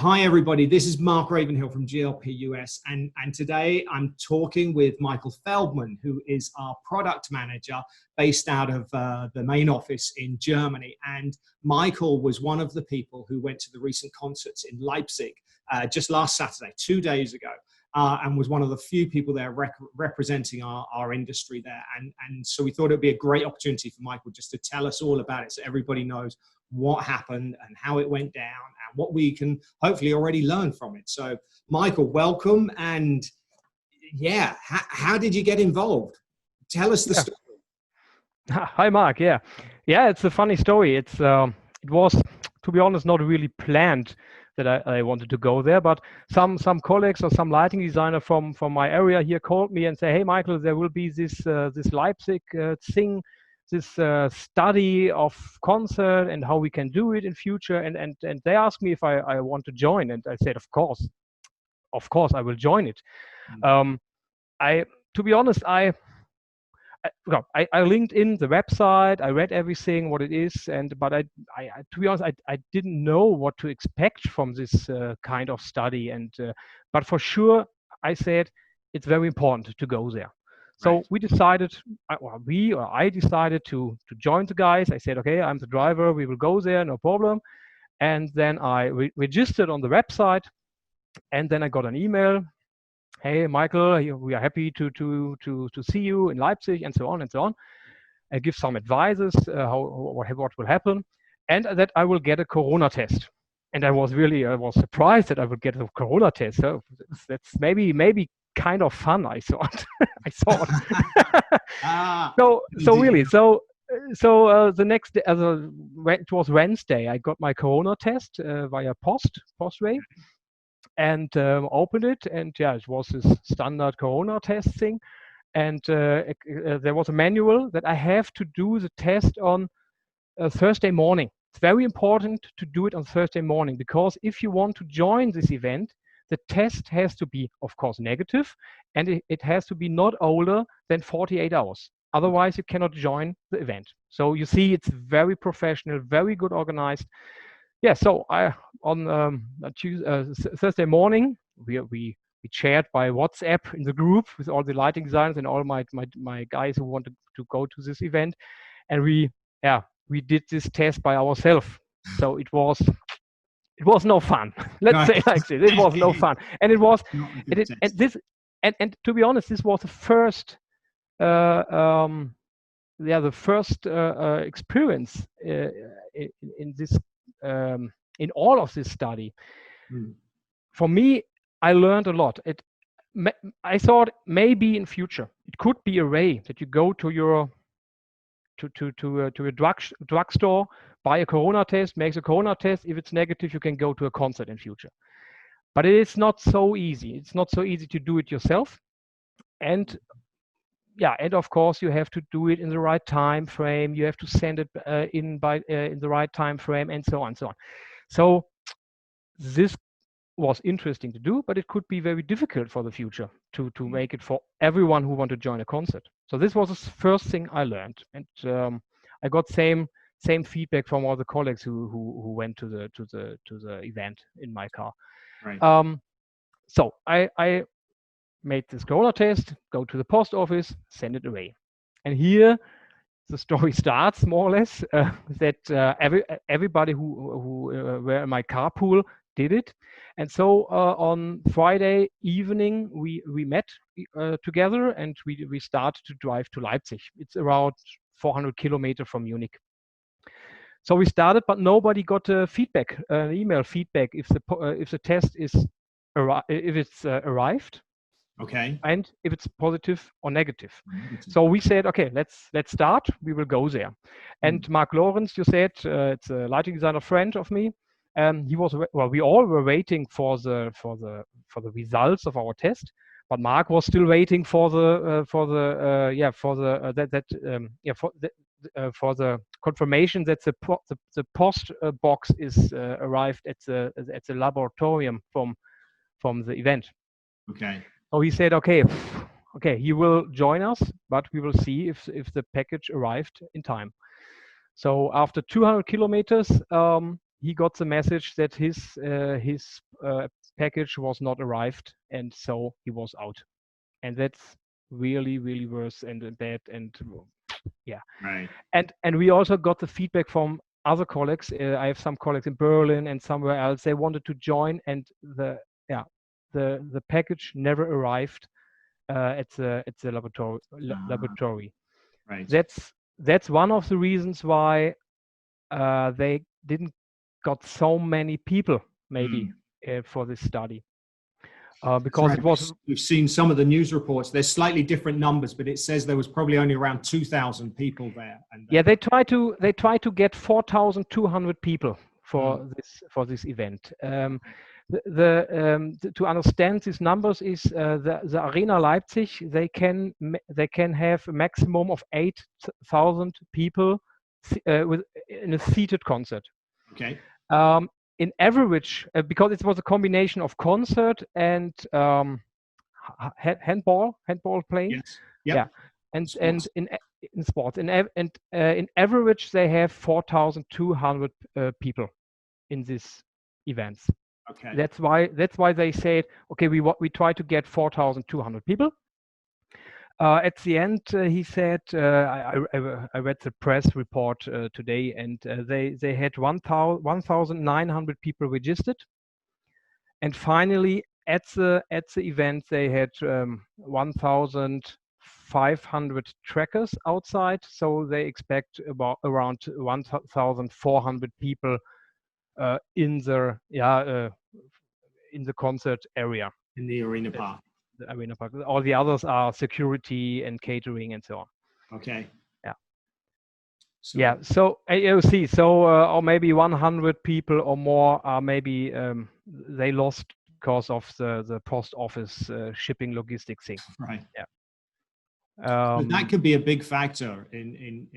Hi, everybody. This is Mark Ravenhill from GLP US, and today I'm talking with Michael Feldmann, who is our product manager based out of the main office in Germany. And Michael was one of the people who went to the recent concerts in Leipzig just last Saturday, 2 days ago, and was one of the few people there representing our industry there. And so we thought it'd be a great opportunity for Michael just to tell us all about it so everybody knows what happened and how it went down and what we can hopefully already learn from it. So Michael, welcome. And yeah, how did you get involved? Tell us the story. Hi, Mark. Yeah, it's a funny story. It was, to be honest, not really planned that I wanted to go there, but some colleagues or some lighting designer from my area here called me and said, hey, Michael, there will be this Leipzig thing, this study of concert and how we can do it in future, and they asked me if I want to join, and I said, of course I will join it. To be honest, I linked in the website, I read everything what it is, but I to be honest, I didn't know what to expect from this kind of study, but for sure I said it's very important to go there. So right. we decided, I decided to join the guys. I said, okay, I'm the driver, we will go there, no problem. And then I registered on the website, and then I got an email. Hey, Michael, we are happy to see you in Leipzig, and so on and so on. I give some advices, what will happen, and that I will get a Corona test. And I was surprised that I would get a Corona test. So that's maybe kind of fun, I thought. The next day, it was Wednesday, I got my Corona test via postway, and opened it, and it was this standard Corona test thing, and there was a manual that I have to do the test on Thursday morning. It's very important to do it on Thursday morning, because if you want to join this event, the test has to be, of course, negative, and it has to be not older than 48 hours. Otherwise, you cannot join the event. So you see, it's very professional, very good organized. Yeah, so on Thursday morning, we shared by WhatsApp in the group with all the lighting designers and all my guys who wanted to go to this event, and we did this test by ourselves. So it was no fun. Let's say like this. It was no fun, and it was and to be honest, this was the first experience in this in all of this study. For me, I learned a lot. I thought maybe in future it could be a way that you go to your to a drugstore, buy a Corona test, makes a Corona test. If it's negative, you can go to a concert in future. But it's not so easy. It's not so easy to do it yourself. And of course, you have to do it in the right time frame. You have to send it in the right time frame, and so on and so on. So this was interesting to do, but it could be very difficult for the future to make it for everyone who want to join a concert. So this was the first thing I learned, and I got same feedback from all the colleagues who went to the event in my car. Right. So I made this Corona test, go to the post office, send it away, and here the story starts more or less. That everybody who were in my carpool did it, and so on Friday evening we met together, and we started to drive to Leipzig. It's around 400 kilometers from Munich. So we started, but nobody got an email feedback if the test is arrived. Okay. And if it's positive or negative. So we said, okay, let's start. We will go there. And Mark Lorenz, you said, it's a lighting designer friend of me. We all were waiting for the results of our test, but Mark was still waiting for the confirmation that the post box is arrived at the laboratorium from the event. Okay. So he said, okay, he will join us, but we will see if the package arrived in time. So after 200 kilometers, he got the message that his package was not arrived, and so he was out. And that's really, really worse and bad. And yeah. Right. And we also got the feedback from other colleagues. I have some colleagues in Berlin and somewhere else. They wanted to join, and the package never arrived at the laboratory. Right. That's one of the reasons why they didn't got so many people maybe for this study. Because right. It was. We've seen some of the news reports. There's slightly different numbers, but it says there was probably only around 2,000 people there. And they try to get 4,200 people for this event. To understand these numbers is the Arena Leipzig. They can have a maximum of 8,000 people in a seated concert. Okay. In average, because it was a combination of concert and handball playing. Yes. Yep. Yeah, and in sports, in average they have 4,200 people in these events. Okay. That's why they said, okay, we try to get 4,200 people. At the end, he said, I read the press report today, and they had 1,900 people registered, and finally at the event they had 1,500 trackers outside. So they expect around 1,400 people in the concert area, in the arena park. The arena park. All the others are security and catering and so on. Okay. Yeah. So. Yeah. So AOC. So or maybe 100 people or more are maybe they lost because of the post office shipping logistics thing. Right. Yeah. But that could be a big factor in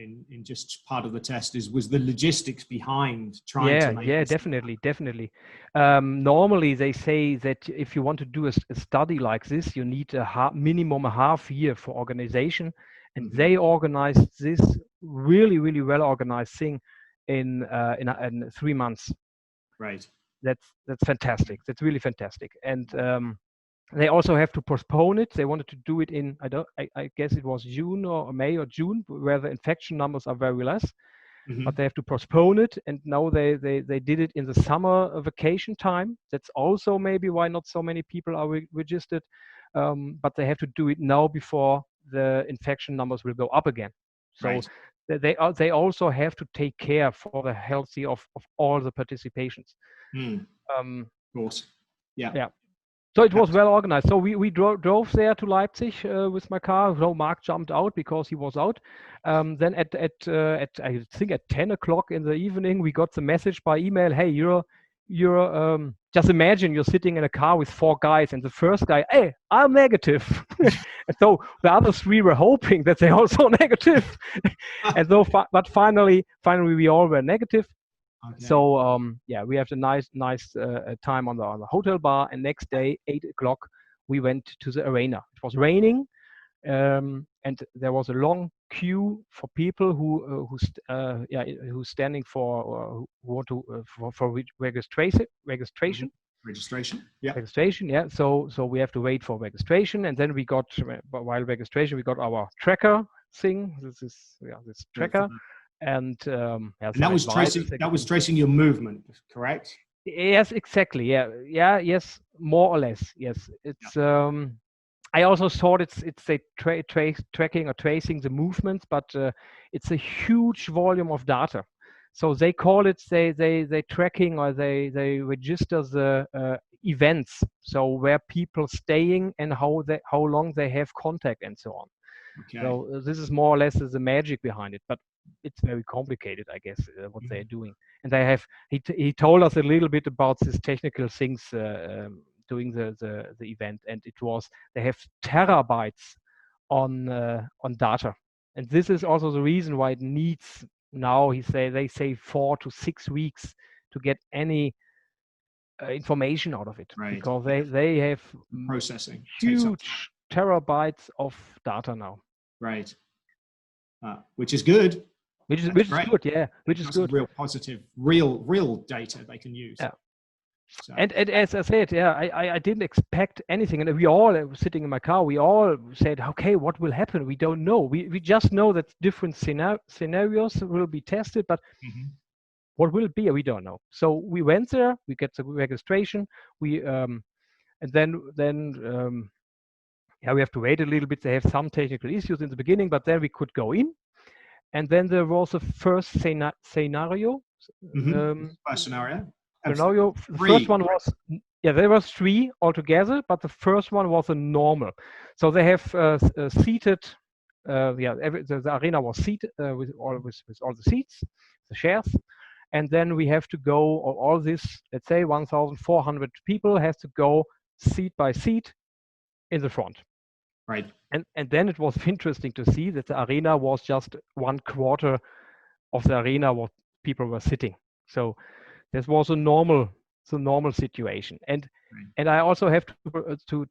just part of the test was the logistics behind trying to make this definitely. Normally they say that if you want to do a study like this, you need minimum a half year for organization, and they organized this really well organized thing in 3 months. Right. That's fantastic. That's really fantastic. And they also have to postpone it. They wanted to do it in, I guess it was June or May or June, where the infection numbers are very less, but they have to postpone it. And now they did it in the summer vacation time. That's also maybe why not so many people are registered. But they have to do it now before the infection numbers will go up again. So right. they also have to take care for the health of all the participations. Of course. Yeah. Yeah. So it was well organized. So we drove there to Leipzig with my car. So Mark jumped out because he was out. Then at I think at 10 o'clock in the evening, we got the message by email. Hey, you're just imagine you're sitting in a car with 4 guys, and the first guy, hey, I'm negative. And so the other 3 were hoping that they also negative. And so, but finally we all were negative. Okay. So we have a nice time on the hotel bar, and next day 8 o'clock we went to the arena. It was raining, and there was a long queue for people who's standing for who want to for registration. Yeah. Registration. Yeah. So we have to wait for registration, and then while registration we got our tracker thing. This tracker. And that was tracing your movement, correct? Yes, exactly. Yes, more or less. Yes, it's. I also thought it's a tracking or tracing the movements, but it's a huge volume of data. So they call it they tracking, or they register the events. So where people staying and how long they have contact and so on. Okay. So this is more or less the magic behind it, but it's very complicated, I guess, what they're doing. And they have he told us a little bit about these technical things doing the event, and it was they have terabytes on data, and this is also the reason why it needs now they say 4 to 6 weeks to get any information out of it, right? Because they have processing huge terabytes of data now. Right. Which is good. which is great. good, yeah, which is good. Real positive, real data they can use. Yeah. So. And as I said, yeah, I didn't expect anything, and we all sitting in my car. We all said, okay, what will happen? We don't know. We just know that different scenarios will be tested, but what will it be? We don't know. So we went there. We get the registration. We and then yeah, we have to wait a little bit. They have some technical issues in the beginning, but then we could go in. And then there was a first scenario. First scenario. The first one was, yeah, there was 3 altogether, but the first one was a normal. So they have seated, the arena was seated with all the seats, the chairs, and then we have to go, all this, let's say 1,400 people have to go seat by seat in the front. Right. And then it was interesting to see that the arena was just 1/4 of the arena what people were sitting. So this was a normal situation. And I also have to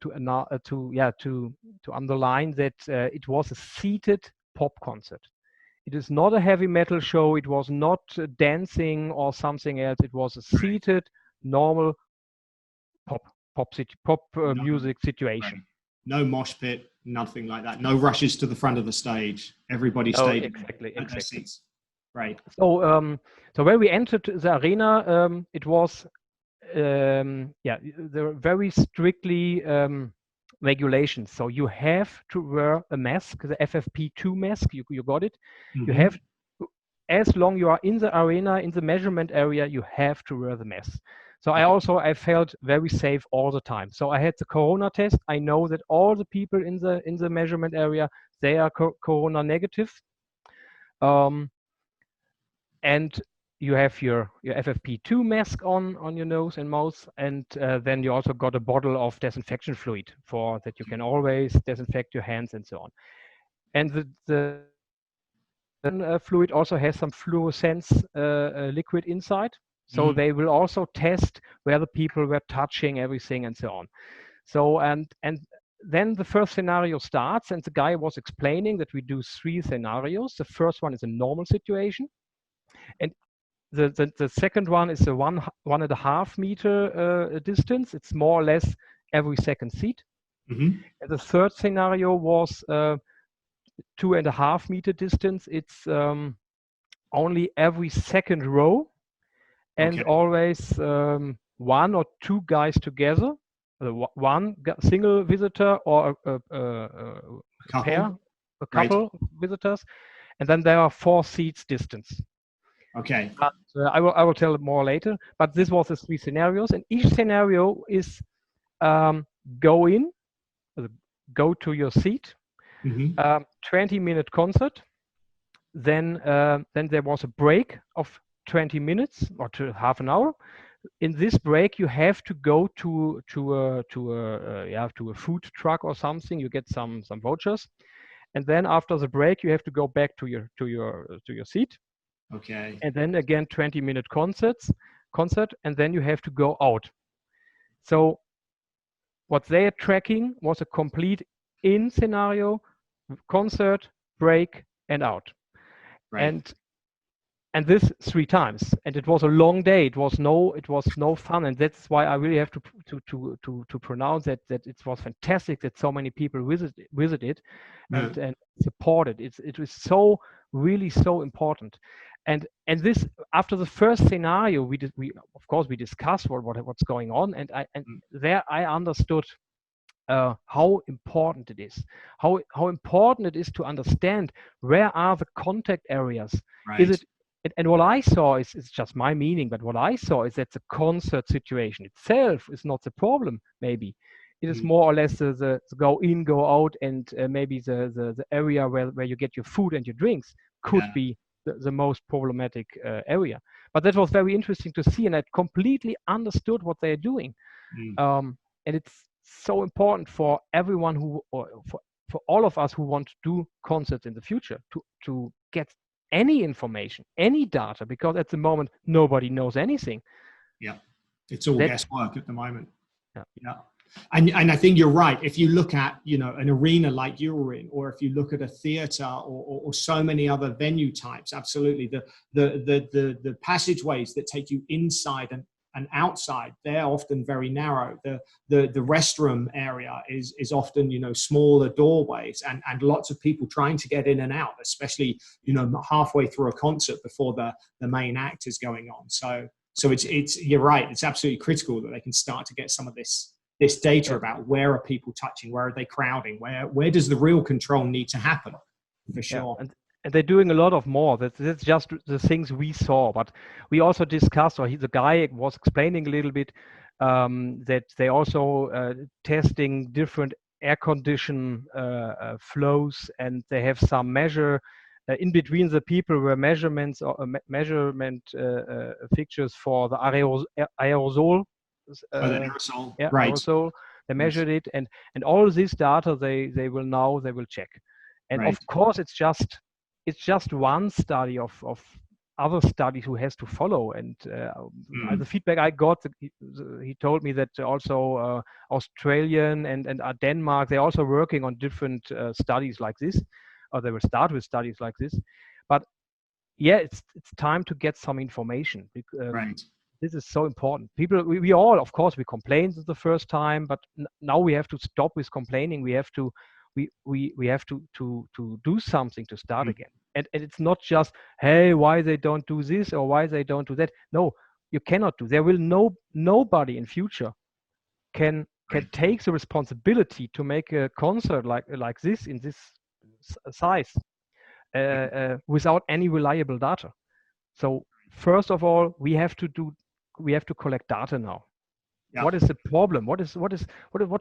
underline that it was a seated pop concert. It is not a heavy metal show. It was not dancing or something else. It was a seated normal pop music situation. Right. No mosh pit, nothing like that. No rushes to the front of the stage. Everybody stayed exactly. their seats. Right. So so when we entered the arena, it was there were very strictly regulations. So you have to wear a mask, the FFP2 mask. You got it. You have, as long you are in the arena, in the measurement area, you have to wear the mask. So I felt very safe all the time. So I had the corona test. I know that all the people in the measurement area, they are corona negative. And you have your FFP2 mask on your nose and mouth, and then you also got a bottle of disinfection fluid for that you can always disinfect your hands and so on. And the fluid also has some fluorescence liquid inside. So they will also test where the people were touching everything and so on. So and then the first scenario starts, and the guy was explaining that we do 3 scenarios. The first one is a normal situation, and the second one is a 1.5 meter distance. It's more or less every second seat. And the third scenario was 2.5 meter distance. It's only every second row. And always 1 or 2 guys together, one single visitor or a couple visitors, and then there are 4 seats distance. Okay. But, I will tell more later. But this was the 3 scenarios, and each scenario is go to your seat, 20-minute concert. Then there was a break of 20 minutes or to half an hour. In this break, you have to go to a food truck or something. You get some vouchers, and then after the break, you have to go back to your seat. Okay. And then again 20-minute concert, and then you have to go out. So what they are tracking was a complete in scenario, concert, break, and out. Right. And this 3 times, and it was a long day. It was no fun, and that's why I really have to pronounce that it was fantastic that so many people visited and supported. It was so really so important, and this after the first scenario we of course we discussed what's going on, and there I understood how important it is, how important it is to understand where are the contact areas. Right. Is it? And what I saw is, it's just my meaning, but what I saw is that the concert situation itself is not the problem, maybe. It is more or less the go in, go out, and maybe the area where you get your food and your drinks could be the most problematic area. But that was very interesting to see, and I completely understood what they're doing. And it's so important for everyone for all of us who want to do concerts in the future to get any information, any data, because at the moment nobody knows anything. Yeah, it's all guesswork at the moment. Yeah. And I think you're right. If you look at, you know, an arena like you were in, or if you look at a theater or so many other venue types, absolutely, the passageways that take you inside and outside, they're often very narrow. The restroom area is often, you know, smaller doorways, and lots of people trying to get in and out, especially, you know, halfway through a concert before the main act is going on. So it's you're right. It's absolutely critical that they can start to get some of this data about where are people touching, where are they crowding, where does the real control need to happen, for sure. And they're doing a lot of more. That's just the things we saw, but we also discussed, or the guy was explaining a little bit, that they also testing different air condition flows, and they have some measure in between the people were measurements or measurement fixtures for the aerosol. The aerosol, yeah, right? aerosol. They measured it, and all this data they will check. And right. Of course, it's just one study of other studies who has to follow. And the feedback I got, he told me that also Australian and Denmark, they're also working on different studies like this, or they will start with studies like this. But yeah, it's time to get some information. Right. This is so important. People, we all, of course, we complained the first time, but now we have to stop with complaining. We have to do something to start again. And it's not just, hey, why they don't do this or why they don't do that. No, you cannot do. There will nobody in future can take the responsibility to make a concert like this in this size without any reliable data. So first of all, we have to collect data now. Yeah. What is the problem? What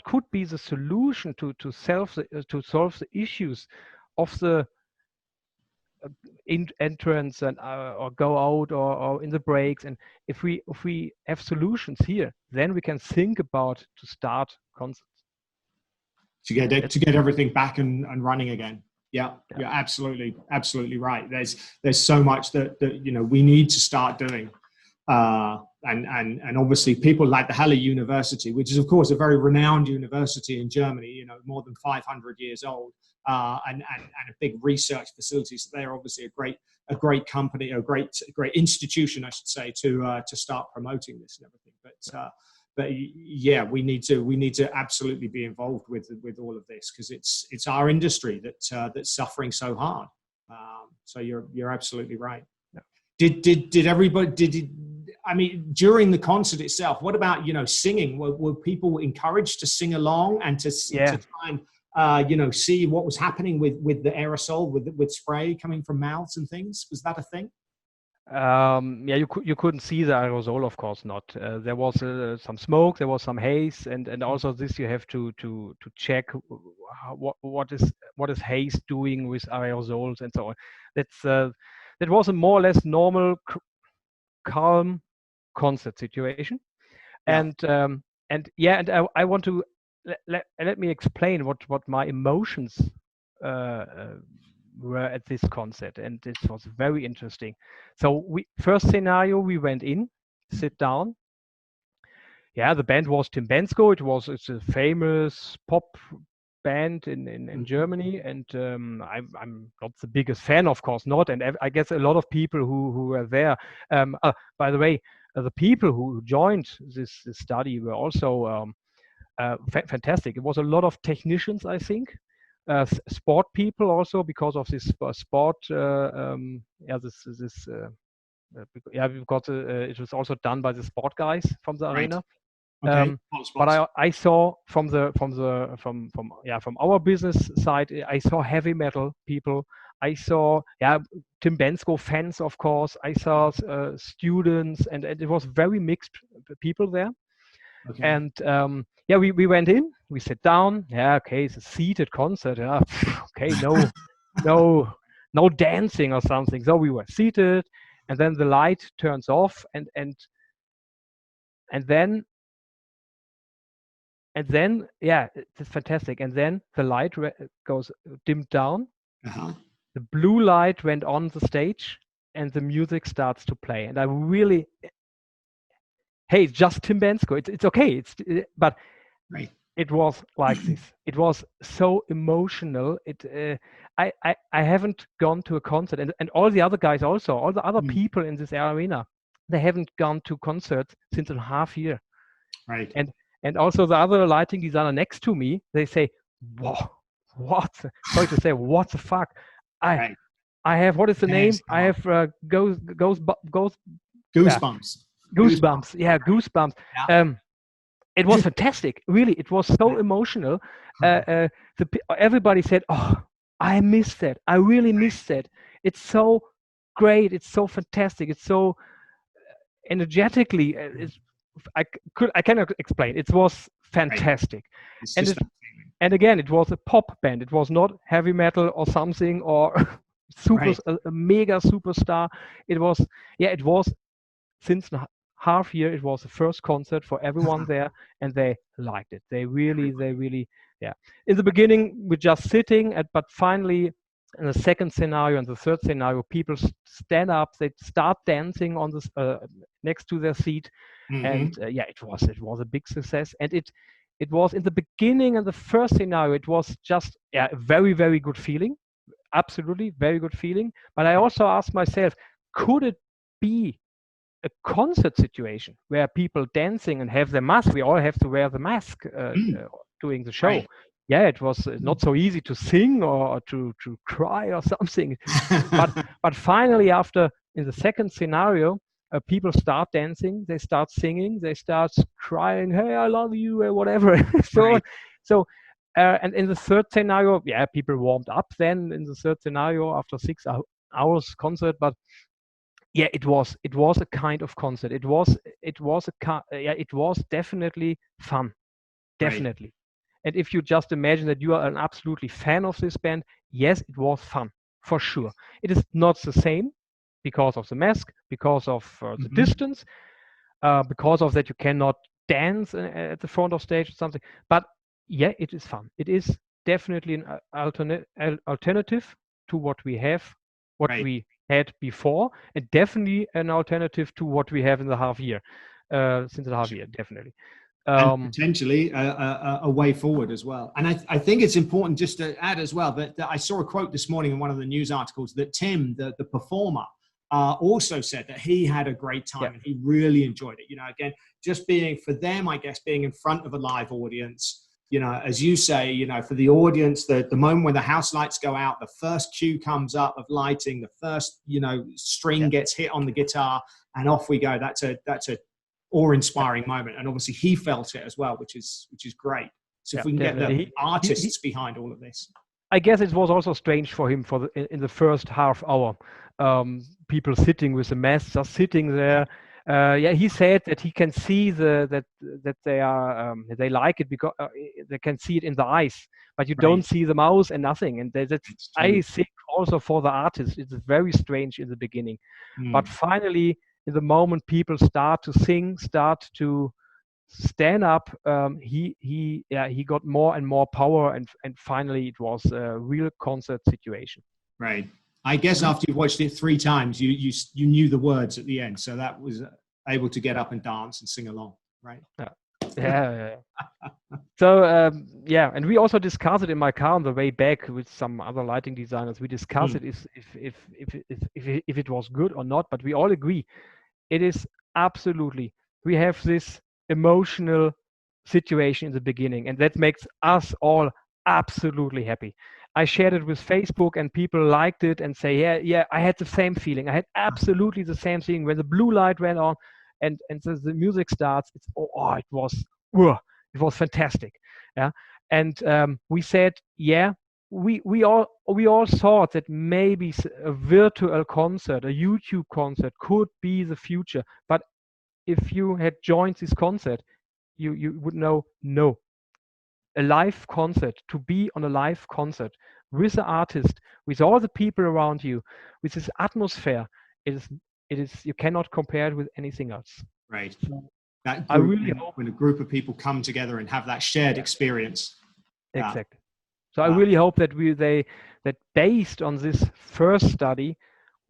could be the solution to solve the issues of the entrance and or go out or in the breaks? And if we have solutions here, then we can think about to start concerts. To get everything back and running again. Yeah, you're absolutely right. There's so much that you know we need to start doing. And obviously people like the Halle University, which is of course a very renowned university in Germany, you know, more than 500 years old, and a big research facility. So they're obviously a great company, a great institution, I should say, to start promoting this and everything. But yeah, we need to absolutely be involved with all of this, because it's our industry that's suffering so hard. So you're absolutely right. Did everybody? I mean, during the concert itself, what about, you know, singing? Were people encouraged to sing along and to try and you know, see what was happening with the aerosol, with spray coming from mouths and things? Was that a thing? Yeah, you couldn't see the aerosol, of course not. There was some smoke, there was some haze, and also this you have to check what is haze doing with aerosols and so on. That was a more or less normal, calm concert situation. Yeah. And I want to let me explain what my emotions were at this concert, and this was very interesting. So first scenario, we went in, sit down. Yeah, the band was Tim Bensko. It's a famous pop band in Germany, and I'm not the biggest fan, of course not, and I guess a lot of people who were there. By the way, the people who joined this study were also fantastic. It was a lot of technicians, I think, sport people also, because of this sport. Because it was also done by the sport guys from the arena. Okay. But I saw from our business side, I saw heavy metal people. I saw Tim Bensko fans, of course. I saw students, and it was very mixed people there. Okay. And we went in, we sat down. Yeah, okay, it's a seated concert. Yeah, okay, no dancing or something. So we were seated, and then the light turns off, and then it's fantastic. And then the light goes dimmed down. Uh-huh. The blue light went on the stage, and the music starts to play. And I really, hey, it's just Tim Bensko. It's okay. But Right. It was like this. It was so emotional. I haven't gone to a concert, and all the other guys also, all the other people in this arena, they haven't gone to concerts since a half year. Right. And also the other lighting designer next to me, they say, "Whoa, sorry to say, what the fuck? Right. I have, what is the name? Yes, I have goosebumps. Goosebumps. Yeah, goosebumps. Yeah. It was fantastic. Really, it was so emotional. Everybody said, "Oh, I missed that. I really missed that. It's so great. It's so fantastic. It's so energetically." I cannot explain. It was fantastic. It's And just and again, it was a pop band. It was not heavy metal or something or a mega superstar. It was, yeah, it was since half year. It was the first concert for everyone there, and they liked it. They really, yeah. In the beginning, we're just sitting, but finally, in the second scenario and the third scenario, people stand up, they start dancing on this next to their seat, and yeah, it was a big success. And it was in the beginning and the first scenario, it was just, yeah, a very good feeling, absolutely very good feeling. But I also asked myself, could it be a concert situation where people dancing and have the mask? We all have to wear the mask doing the show. Right. Yeah, it was not so easy to sing or to cry or something. but finally, after, in the second scenario, people start dancing, they start singing, they start crying, "Hey, I love you," or whatever. So and in the third scenario, yeah, people warmed up then in the third scenario after 6 hours concert. But yeah, it was a kind of concert. It was definitely fun, definitely. And if you just imagine that you are an absolutely fan of this band, yes, it was fun for sure. It is not the same because of the mask, because of the distance, because of that you cannot dance at the front of stage or something. But yeah, it is fun. It is definitely an alternative to what we we had before, and definitely an alternative to what we have in the half year, since the half year, definitely. And potentially a way forward as well. And I think it's important just to add as well that I saw a quote this morning in one of the news articles that Tim, the performer, also said that he had a great time and he really enjoyed it. You know, again, just being, for them, I guess, being in front of a live audience, you know, as you say, you know, for the audience, the moment when the house lights go out, the first cue comes up of lighting, the first, you know, string gets hit on the guitar, and off we go. That's a awe-inspiring moment, and obviously he felt it as well, which is great. So if we can get the artists behind all of this, I guess it was also strange for him in the first half hour, people sitting with the mask, just sitting there. Yeah, he said that he can see that they are they like it because they can see it in the eyes, but you don't see the mouse and nothing. And that's I think also for the artist, it's very strange in the beginning, but finally, in the moment people start to sing, start to stand up, he got more and more power, and finally it was a real concert situation. Right. I guess after you've watched it 3 times, you knew the words at the end, so that was able to get up and dance and sing along, right? Yeah. So yeah, and we also discussed it in my car on the way back with some other lighting designers. We discussed it if it was good or not, but we all agree it is absolutely. We have this emotional situation in the beginning, and that makes us all absolutely happy. I shared it with Facebook, and people liked it and say, yeah, I had the same feeling. I had absolutely the same feeling when the blue light went on, and the music starts. It was fantastic. Yeah, and we said, yeah, we all thought that maybe a virtual concert, a YouTube concert, could be the future. But if you had joined this concert, you would know, no. A live concert, to be on a live concert with the artist, with all the people around you, with this atmosphere, it is you cannot compare it with anything else. Right. So that group, I really hope when a group of people come together and have that shared experience. Exactly. So I really hope that that based on this first study,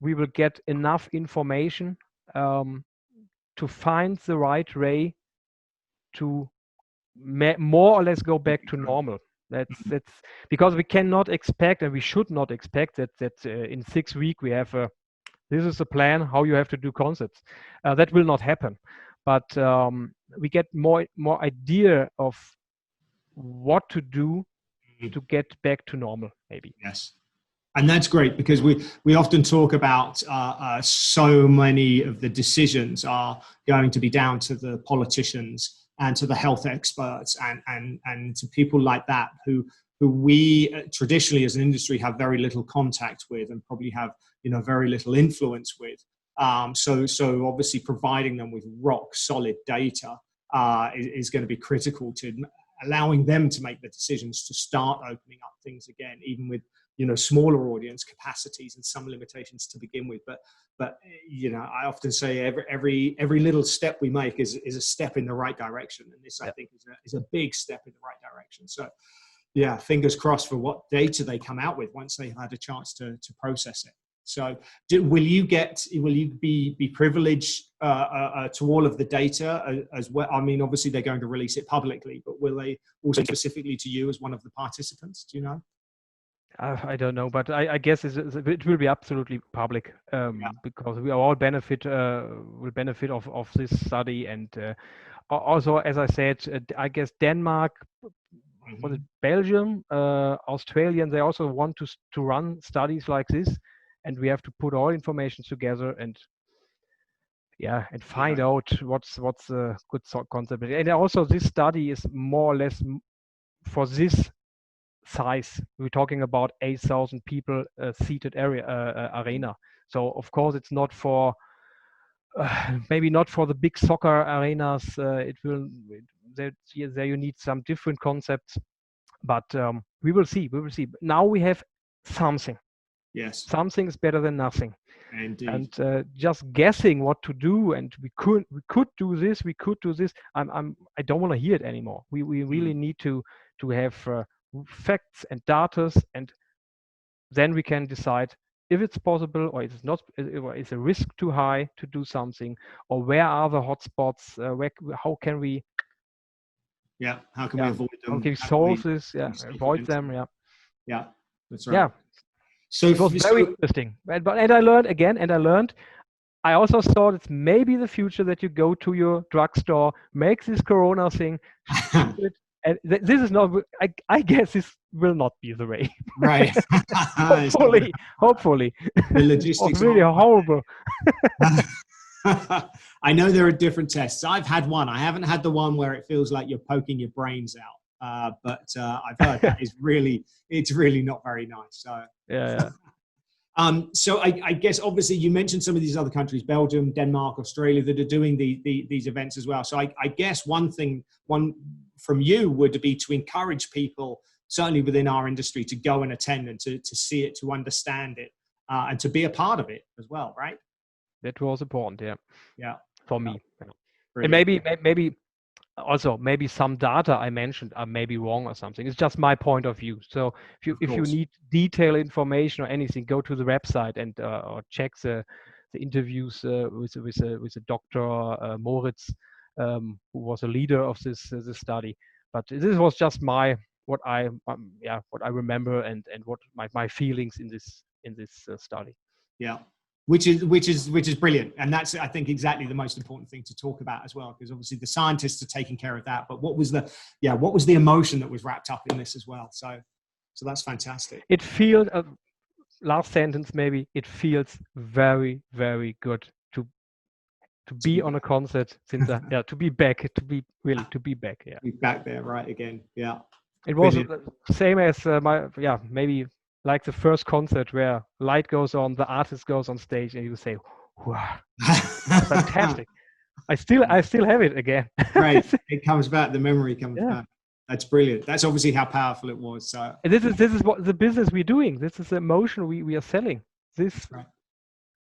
we will get enough information to find the right way to more or less go back to normal. That's because we cannot expect, and we should not expect that in 6 weeks we have this is a plan how you have to do concepts. That will not happen, but we get more idea of what to do to get back to normal, maybe. Yes. And that's great, because we often talk about so many of the decisions are going to be down to the politicians and to the health experts and to people like that who we traditionally as an industry have very little contact with and probably have very little influence with. So obviously providing them with rock solid data is going to be critical to allowing them to make the decisions to start opening up things again, even with smaller audience capacities and some limitations to begin with. But I often say every little step we make is a step in the right direction, and this I think is a big step in the right direction. So yeah, fingers crossed for what data they come out with once they've had a chance to process it. So will you be privileged to all of the data as well? I mean, obviously they're going to release it publicly, but will they also specifically to you as one of the participants? Do you know? I don't know, but I guess it will be absolutely public, because we all will benefit of this study. And also, as I said, I guess Denmark, was it Belgium, Australia, they also want to run studies like this, and we have to put all information together and find out what's a good concept. And also, this study is more or less for this size. We're talking about 8,000 people seated arena. So of course it's not for maybe not for the big soccer arenas. There you need some different concepts, but we will see. Now we have something. Yes, something is better than nothing. Indeed. And just guessing what to do, and we could do this, I don't want to hear it anymore. We really need to have facts and data, and then we can decide if it's possible or it's not. Is the risk too high to do something, or where are the hotspots? How can we? Yeah, how can we avoid them? How can we solve this? Yeah, avoid them. Yeah. Yeah, that's right. Yeah. So it was very interesting. And I learned. I also thought it's maybe the future that you go to your drugstore, make this Corona thing, and this is not. I guess this will not be the way. Right. Hopefully. The logistics really horrible. I know there are different tests. I've had one. I haven't had the one where it feels like you're poking your brains out. But I've heard that it's really not very nice. So yeah. So I guess obviously you mentioned some of these other countries, Belgium, Denmark, Australia, that are doing these events as well. So I guess one from you would be to encourage people, certainly within our industry, to go and attend and to see it, to understand it, and to be a part of it as well, right? That was important, yeah, for me. Yeah. And maybe also maybe some data I mentioned are maybe wrong or something. It's just my point of view. So if you need detailed information or anything, go to the website and or check the interviews with a Dr. Moritz, who was a leader of this study. But this was just what I remember and what my feelings in this study. Yeah. Which is brilliant, and that's, I think, exactly the most important thing to talk about as well, because obviously the scientists are taking care of that, but what was the emotion that was wrapped up in this as well? So that's fantastic. It feels last sentence maybe. It feels very, very good to be on a concert since to be back, to be back. Yeah, be back there right again. Yeah, it was the same as maybe. Like the first concert where light goes on, the artist goes on stage, and you say, "Wow, fantastic!" I still have it again. Right, it comes back. The memory comes back. That's brilliant. That's obviously how powerful it was. So this is what the business we're doing. This is the emotion we are selling. This right.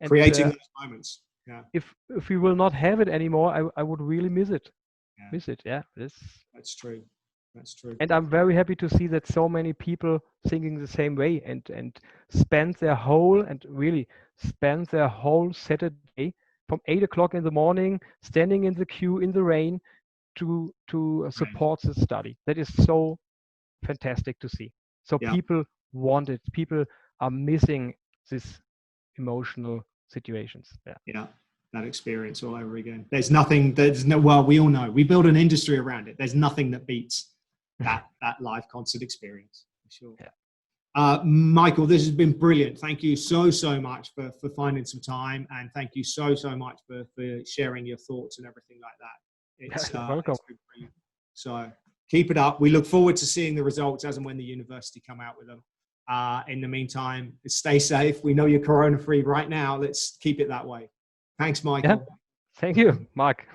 Creating those moments. Yeah. If we will not have it anymore, I would really miss it. Yeah. Miss it. Yeah. That's true. That's true. And I'm very happy to see that so many people thinking the same way and spend their whole Saturday from 8 o'clock in the morning, standing in the queue in the rain, to support the study. That is so fantastic to see. So people want it. People are missing this emotional situations. Yeah, that experience all over again. Well, we all know we build an industry around it. There's nothing that beats that live concert experience, for sure. Michael, this has been brilliant. Thank you so much for finding some time, and thank you so much for sharing your thoughts and everything like that. It's welcome. It's been brilliant. So keep it up. We look forward to seeing the results as and when the university come out with them. In the meantime, stay safe. We know you're corona free right now. Let's keep it that way. Thanks, Michael. Thank you, Mark.